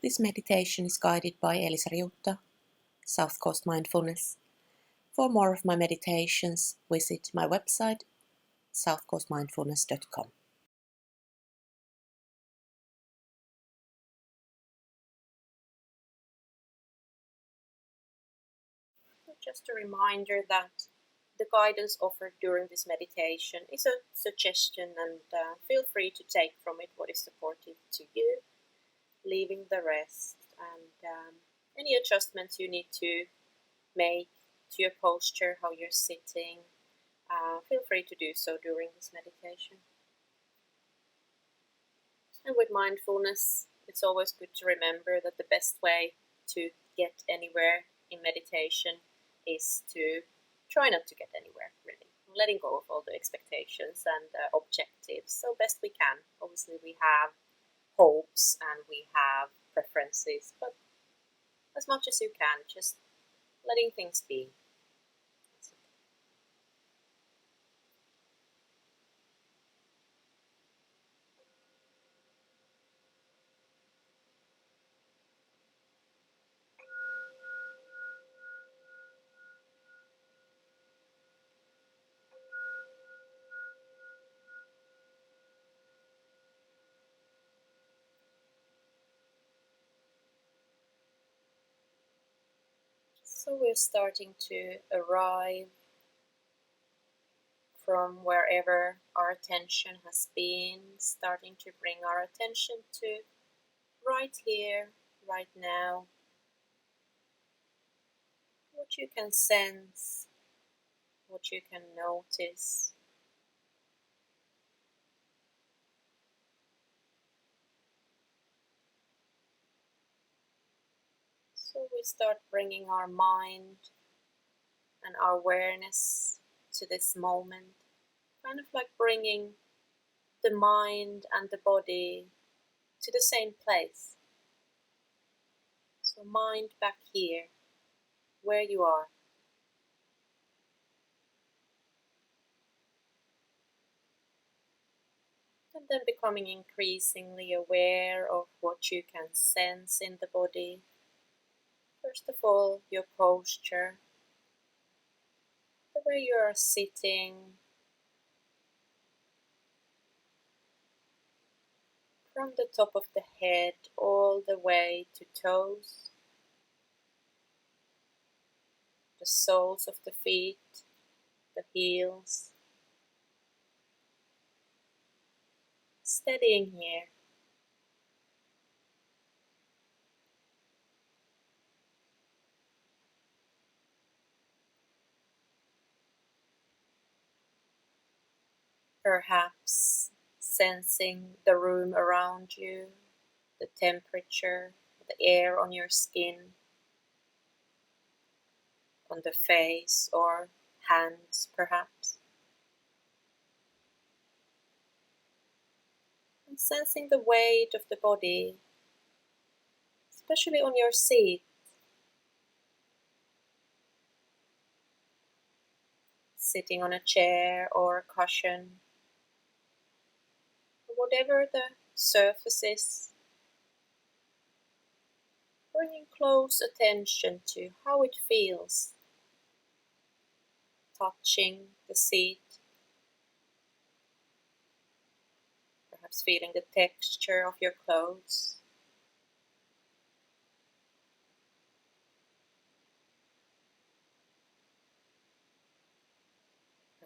This meditation is guided by Elisa Riutta, South Coast Mindfulness. For more of my meditations, visit my website southcoastmindfulness.com. Just a reminder that the guidance offered during this meditation is a suggestion, and feel free to take from it what is supportive to you, leaving the rest, and any adjustments you need to make to your posture, how you're sitting, feel free to do so during this meditation. And with mindfulness, it's always good to remember that the best way to get anywhere in meditation is to try not to get anywhere, really. Letting go of all the expectations and objectives so best we can. Obviously, we have hopes and we have preferences, but as much as you can, just letting things be. So we're starting to arrive from wherever our attention has been, starting to bring our attention to right here, right now. What you can sense, what you can notice. So we start bringing our mind and our awareness to this moment, kind of like bringing the mind and the body to the same place. So mind back here, where you are. And then becoming increasingly aware of what you can sense in the body. First of all, your posture, the way you are sitting, from the top of the head all the way to toes, the soles of the feet, the heels. Steadying here. Perhaps sensing the room around you, the temperature, the air on your skin, on the face or hands perhaps. And sensing the weight of the body, especially on your seat. Sitting on a chair or a cushion, whatever the surface is, bringing close attention to how it feels, touching the seat, perhaps feeling the texture of your clothes.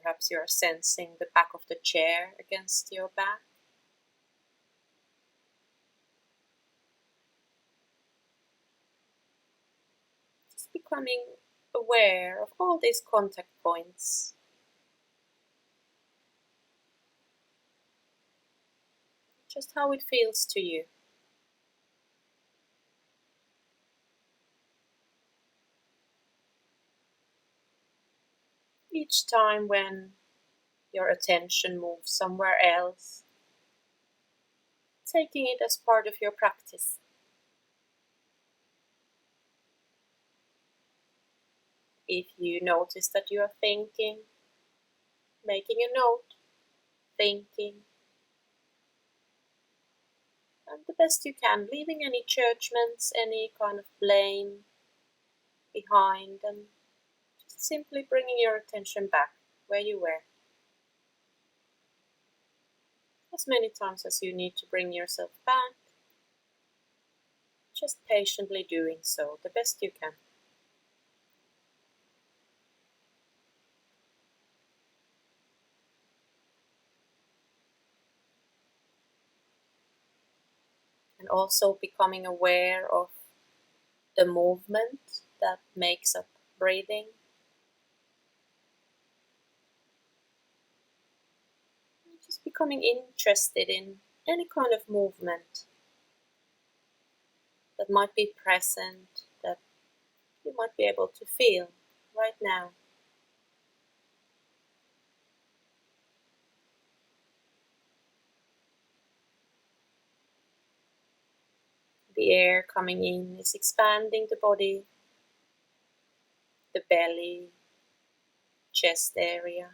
Perhaps you are sensing the back of the chair against your back. Just becoming aware of all these contact points. Just how it feels to you. Each time when your attention moves somewhere else, taking it as part of your practice. If you notice that you are thinking, making a note, thinking. And the best you can, leaving any judgments, any kind of blame behind, and just simply bringing your attention back where you were. As many times as you need to bring yourself back, just patiently doing so the best you can. And also becoming aware of the movement that makes up breathing. Just becoming interested in any kind of movement that might be present, that you might be able to feel right now. The air coming in is expanding the body, the belly, chest area,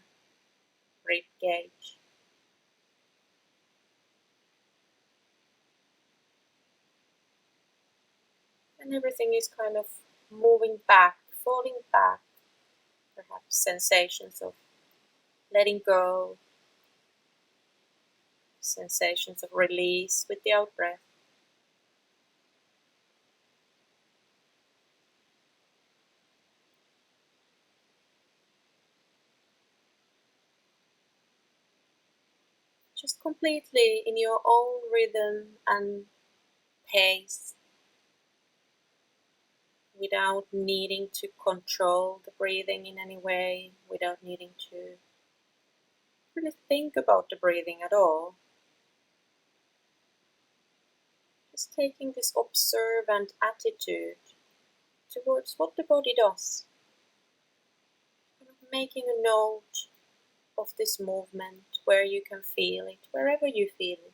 rib cage. And everything is kind of moving back, falling back. Perhaps sensations of letting go, sensations of release with the out breath. Just completely in your own rhythm and pace, without needing to control the breathing in any way, without needing to really think about the breathing at all. Just taking this observant attitude towards what the body does, kind of making a note of this movement, where you can feel it, wherever you feel it.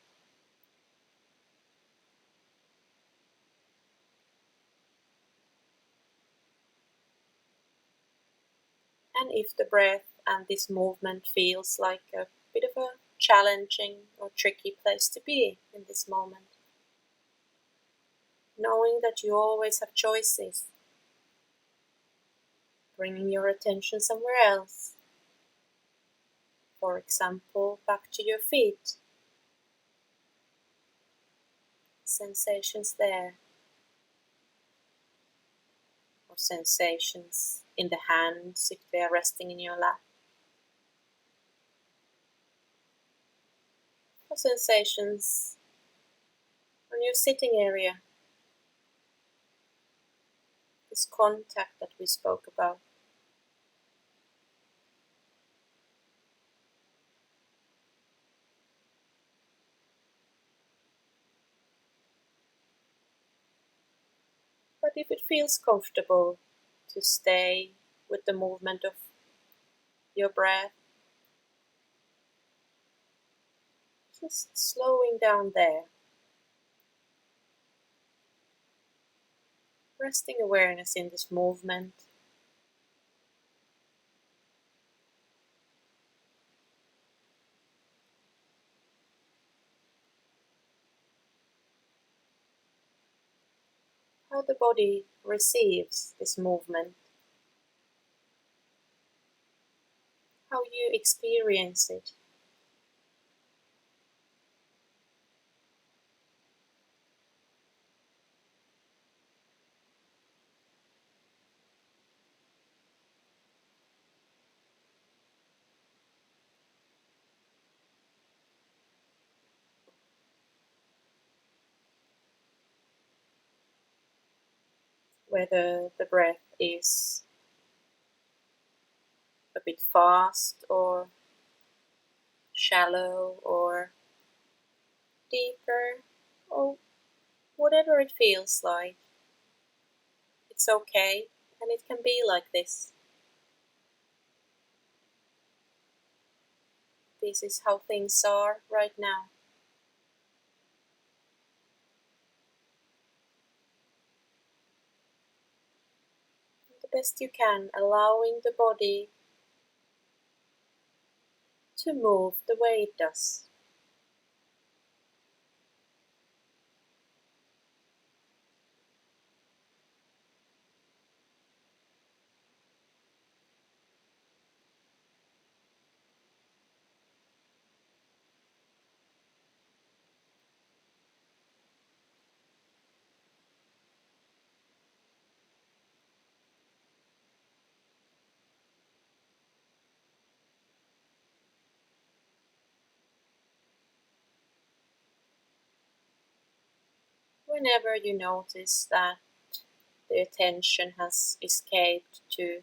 And if the breath and this movement feels like a bit of a challenging or tricky place to be in this moment, knowing that you always have choices, bringing your attention somewhere else. For example, back to your feet, sensations there, or sensations in the hands if they are resting in your lap, or sensations on your sitting area, this contact that we spoke about. But if it feels comfortable to stay with the movement of your breath, just slowing down there, resting awareness in this movement. How the body receives this movement, how you experience it. Whether the breath is a bit fast or shallow or deeper, or whatever it feels like. It's okay, and it can be like this. This is how things are right now. The best you can, allowing the body to move the way it does. whenever you notice that the attention has escaped to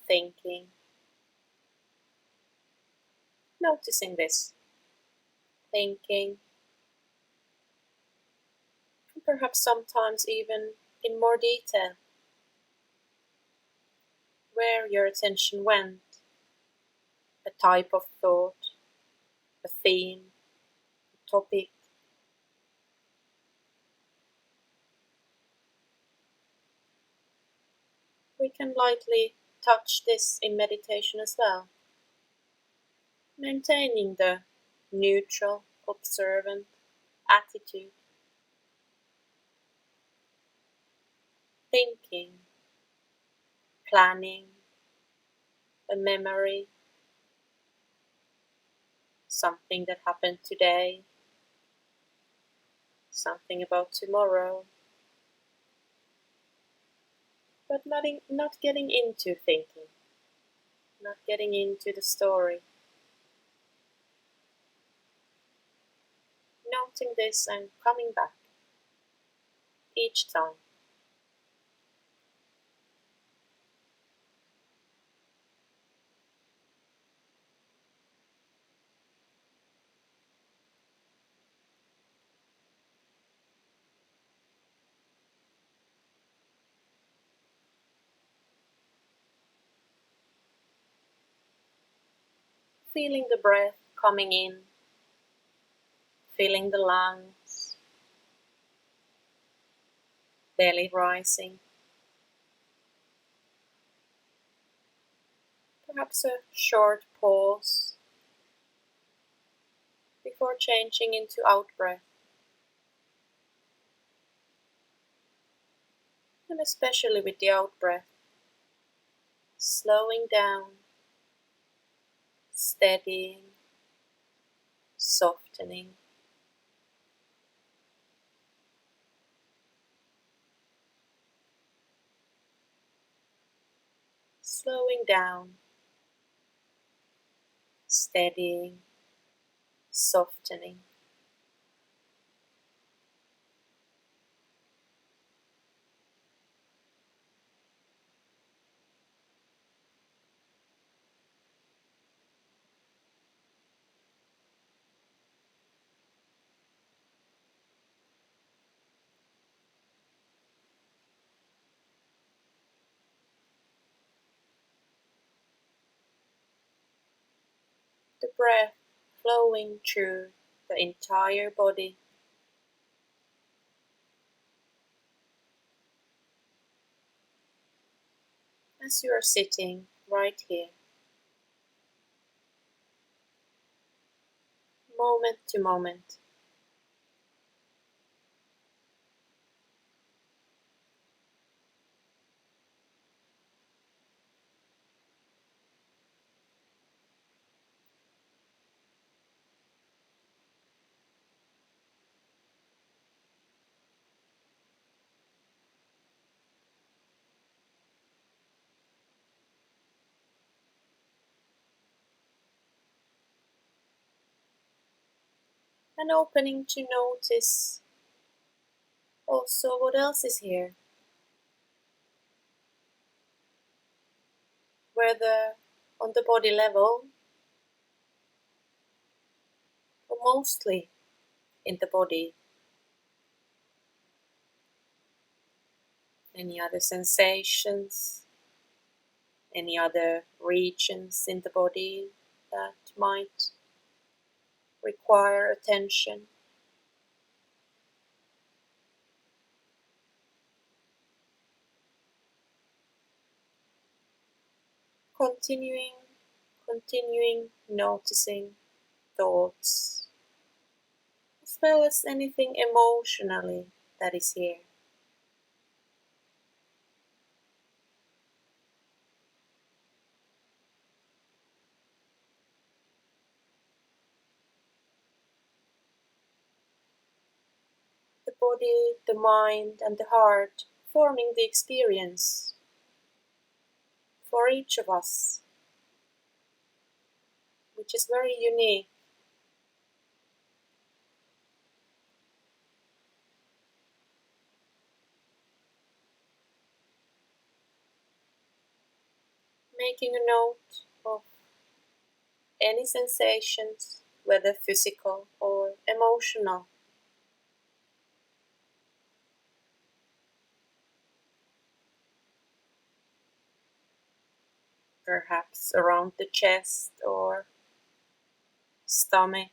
thinking, noticing this thinking, and perhaps sometimes even in more detail, where your attention went, a type of thought, a theme, a topic. We can lightly touch this in meditation as well, maintaining the neutral, observant attitude, thinking, planning, a memory, something that happened today, something about tomorrow, but not getting into thinking, not getting into the story. Noting this and coming back each time. Feeling the breath coming in, feeling the lungs, belly rising. Perhaps a short pause before changing into out breath. And especially with the out breath, slowing down, steadying, softening. Slowing down, steadying, softening. The breath flowing through the entire body. As you are sitting right here, moment to moment. And opening to notice also what else is here, whether on the body level or mostly in the body. Any other sensations, any other regions in the body that might require attention. Continuing noticing thoughts, as well as anything emotionally that is here. The body, the mind, and the heart forming the experience for each of us, which is very unique. making a note of any sensations, whether physical or emotional. Perhaps around the chest or stomach,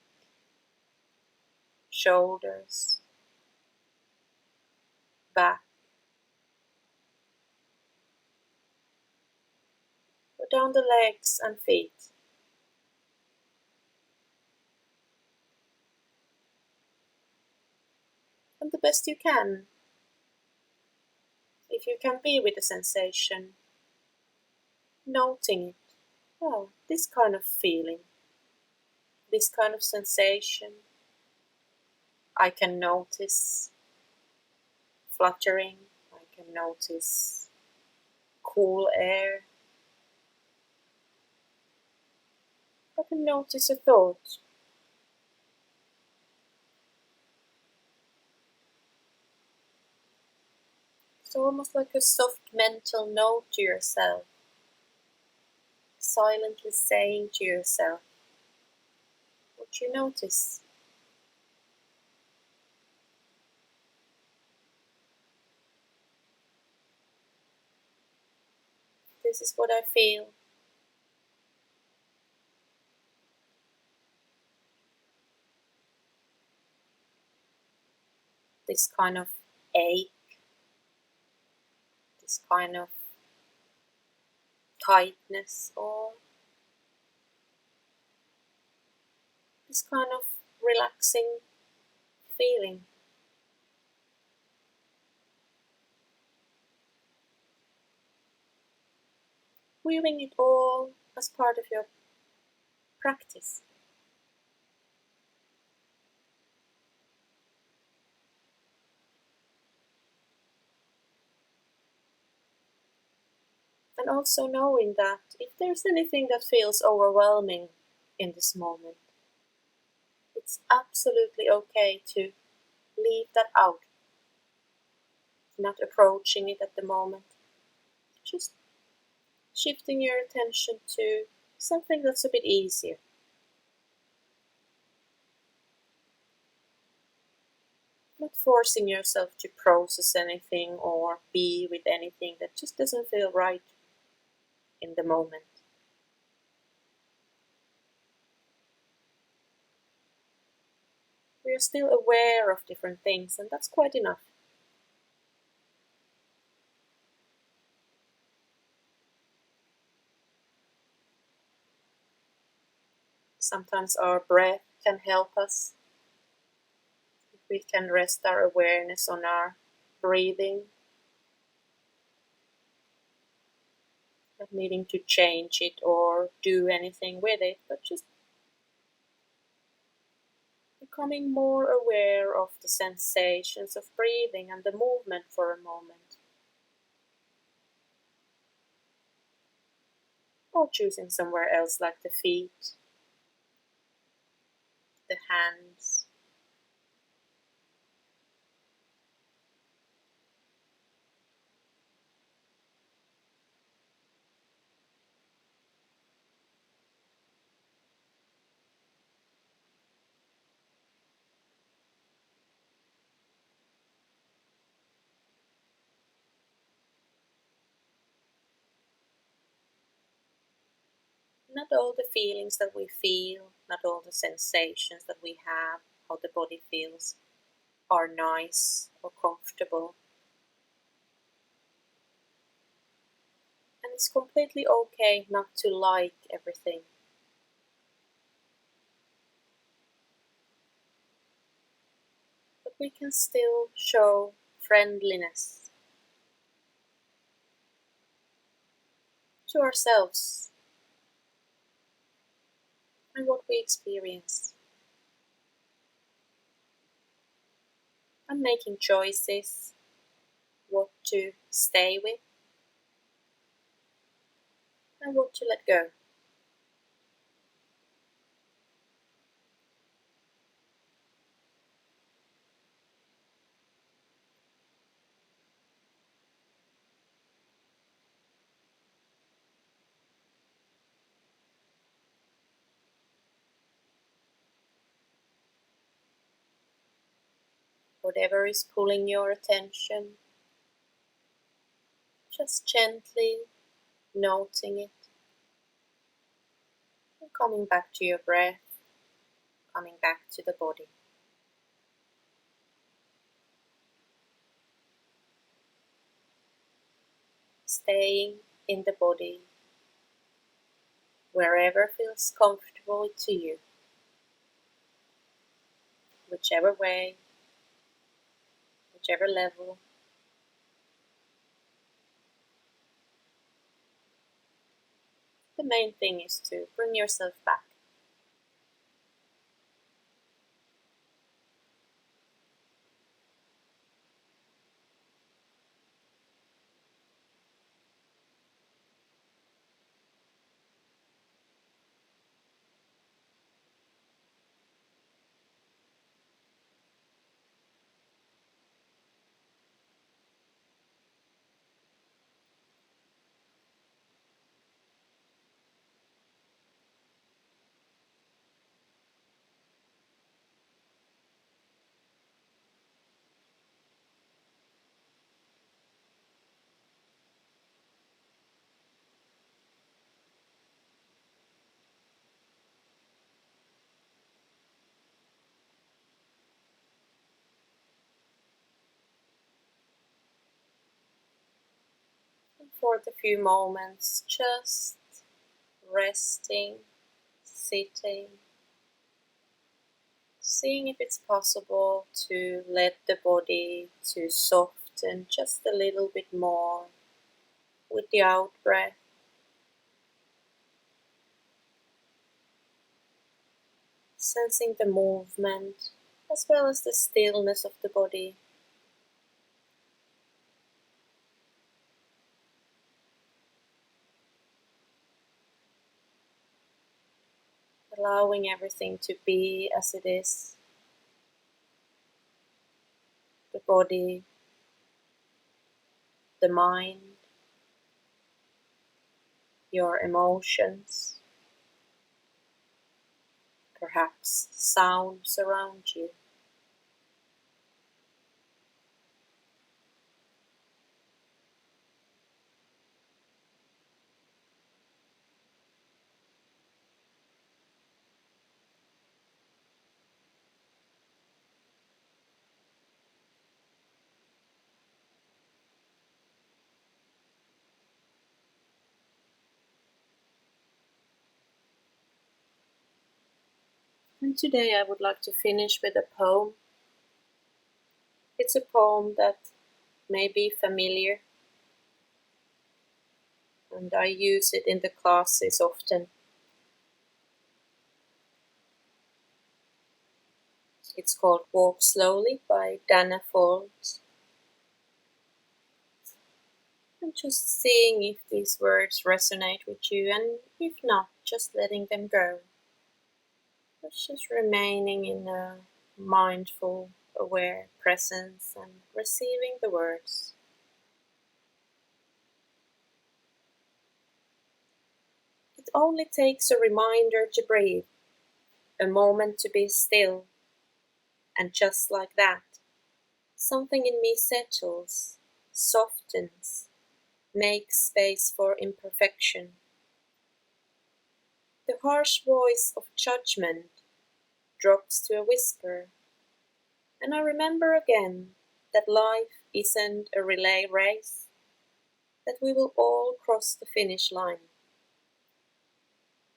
shoulders, back, or down the legs and feet. And the best you can, if you can be with the sensation, noting it. Oh, this kind of feeling, this kind of sensation, I can notice fluttering, I can notice cool air, I can notice a thought. It's almost like a soft mental note to yourself, silently saying to yourself what you notice. This is what I feel. This kind of ache, this kind of tightness, or this kind of relaxing feeling. Viewing it all as part of your practice. And also knowing that if there's anything that feels overwhelming in this moment, it's absolutely okay to leave that out, not approaching it at the moment. Just shifting your attention to something that's a bit easier. Not forcing yourself to process anything or be with anything that just doesn't feel right in the moment. We are still aware of different things, and that's quite enough. Sometimes our breath can help us. If we can rest our awareness on our breathing, not needing to change it or do anything with it, but just becoming more aware of the sensations of breathing and the movement for a moment. Or choosing somewhere else like the feet, the hands. Not all the feelings that we feel, not all the sensations that we have, how the body feels, are nice or comfortable. And it's completely okay not to like everything. But we can still show friendliness to ourselves and what we experience. And making choices, what to stay with and what to let go. whatever is pulling your attention, just gently noting it and coming back to your breath, coming back to the body. Staying in the body wherever feels comfortable to you, whichever way, whichever level. The main thing is to bring yourself back. And for the few moments, just resting, sitting, seeing if it's possible to let the body to soften just a little bit more with the out breath. Sensing the movement as well as the stillness of the body. Allowing everything to be as it is. The body, the mind, your emotions, perhaps sounds around you. And today I would like to finish with a poem. It's a poem that may be familiar, and I use it in the classes often. It's called Walk Slowly by Danna Faulds. And just seeing if these words resonate with you, and if not, just letting them go. It's just remaining in a mindful, aware presence and receiving the words. It only takes a reminder to breathe, a moment to be still, and just like that, something in me settles, softens, makes space for imperfection. The harsh voice of judgment drops to a whisper, and I remember again that life isn't a relay race, that we will all cross the finish line,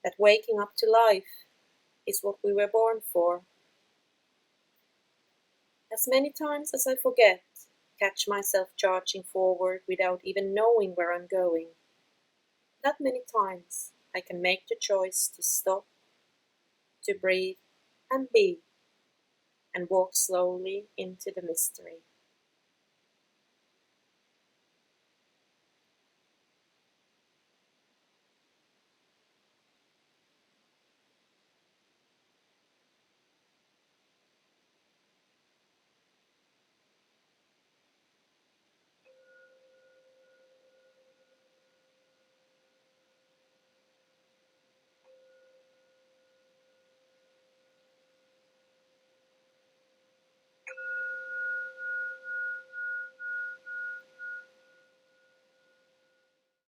that waking up to life is what we were born for. As many times as I forget, catch myself charging forward without even knowing where I'm going, that many times I can make the choice to stop, to breathe and be, and walk slowly into the mystery.